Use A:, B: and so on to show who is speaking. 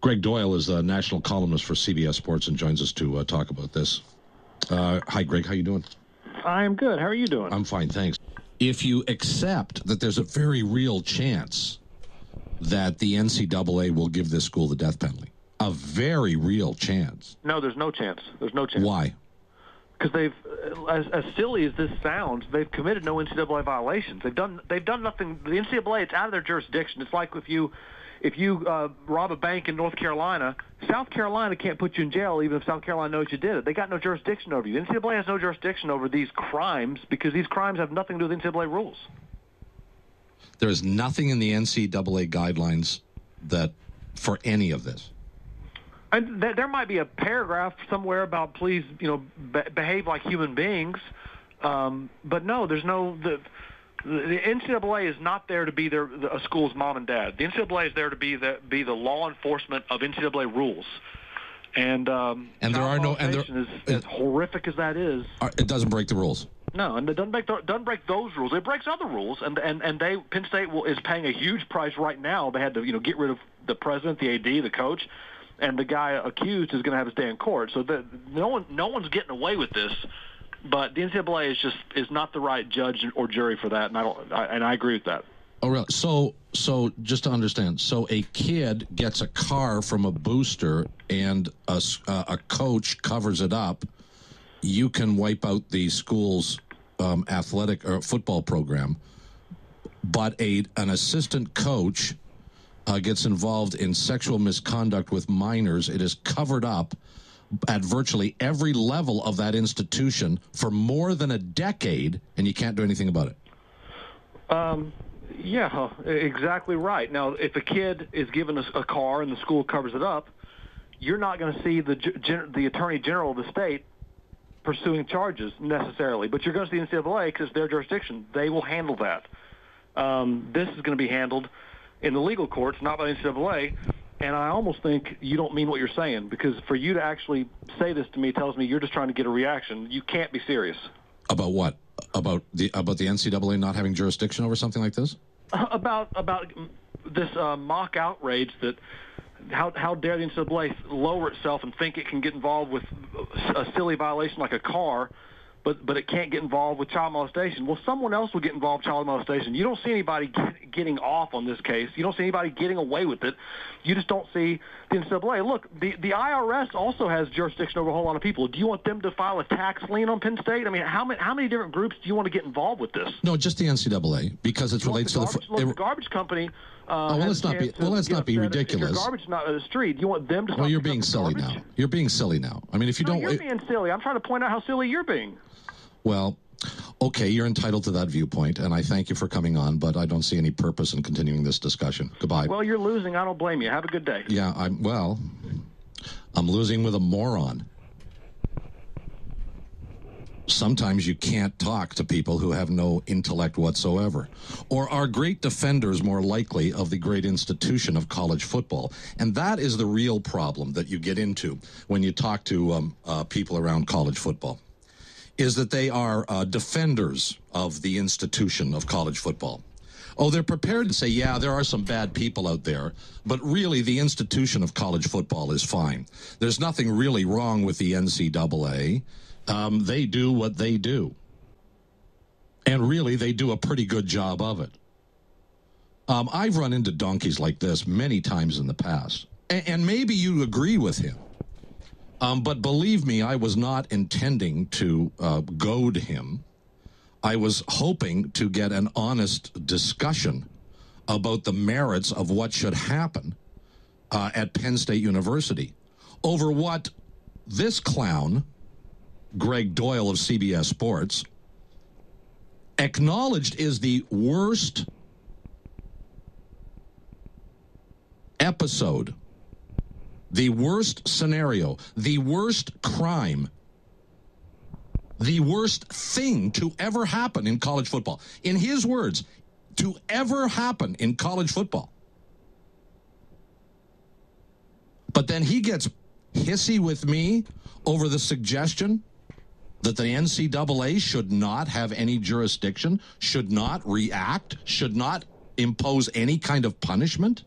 A: Gregg Doyel is the national columnist for CBS Sports and joins us to talk about this. Hi, Greg. How you doing?
B: I'm good. How are you doing?
A: I'm fine, thanks. If you accept that there's a very real chance that the NCAA will give this school the death penalty, a very real chance.
B: No, there's no chance. There's no chance.
A: Why?
B: Because they've, as silly as this sounds, they've committed no NCAA violations. They've done nothing. The NCAA, it's out of their jurisdiction. It's like if you rob a bank in North Carolina, South Carolina can't put you in jail even if South Carolina knows you did it. They got no jurisdiction over you. The NCAA has no jurisdiction over these crimes because these crimes have nothing to do with NCAA rules.
A: There is nothing in the NCAA guidelines that for any of this.
B: And there might be a paragraph somewhere about please, behave like human beings, but no, there's no. The NCAA is not there to be a school's mom and dad. The NCAA is there to be the law enforcement of NCAA rules. And there are no. And as horrific as that is,
A: it doesn't break the rules.
B: No, and it doesn't break those rules. It breaks other rules, and Penn State is paying a huge price right now. They had to get rid of the president, the AD, the coach, and the guy accused is going to have his day in court. So no one's getting away with this. But the NCAA is not the right judge or jury for that, and I agree with that.
A: Oh, really? So just to understand, so a kid gets a car from a booster and a coach covers it up, you can wipe out the school's athletic or football program, but an assistant coach gets involved in sexual misconduct with minors. It is covered up at virtually every level of that institution for more than a decade, and you can't do anything about it.
B: Yeah, exactly right. Now, if a kid is given a car and the school covers it up, you're not going to see the Attorney General of the state pursuing charges necessarily, but you're going to see the NCAA because it's their jurisdiction. They will handle that. This is going to be handled in the legal courts, not by the NCAA. And I almost think you don't mean what you're saying, because for you to actually say this to me tells me you're just trying to get a reaction. You can't be serious. About
A: what? About the NCAA not having jurisdiction over something like this?
B: About this mock outrage that how dare the NCAA lower itself and think it can get involved with a silly violation like a car, but it can't get involved with child molestation. Well, someone else will get involved with child molestation. You don't see anybody getting off on this case. You don't see anybody getting away with it. You just don't see the NCAA. Look, the IRS also has jurisdiction over a whole lot of people. Do you want them to file a tax lien on Penn State? I mean, how many different groups do you want to get involved with this?
A: No, just the NCAA, because it relates to
B: the garbage company.
A: Let's not be ridiculous.
B: If your garbage is not in the street, you want them to.
A: Well, you're being silly now. You're being silly now. I mean, if you don't,
B: you're being silly. I'm trying to point out how silly you're being.
A: Well, okay, you're entitled to that viewpoint, and I thank you for coming on, but I don't see any purpose in continuing this discussion. Goodbye.
B: Well, you're losing. I don't blame you. Have a good day.
A: Yeah, I'm losing with a moron. Sometimes you can't talk to people who have no intellect whatsoever, or are great defenders, more likely, of the great institution of college football. And that is the real problem that you get into when you talk to people around college football, is that they are defenders of the institution of college football. Oh, they're prepared to say, yeah, there are some bad people out there, but really the institution of college football is fine. There's nothing really wrong with the NCAA. They do what they do. And really, they do a pretty good job of it. I've run into donkeys like this many times in the past. And maybe you agree with him. But believe me, I was not intending to goad him. I was hoping to get an honest discussion about the merits of what should happen at Penn State University over what this clown, Gregg Doyel of CBS Sports, acknowledged is the worst episode, the worst scenario, the worst crime, the worst thing to ever happen in college football. In his words, to ever happen in college football. But then he gets hissy with me over the suggestion that the NCAA should not have any jurisdiction, should not react, should not impose any kind of punishment.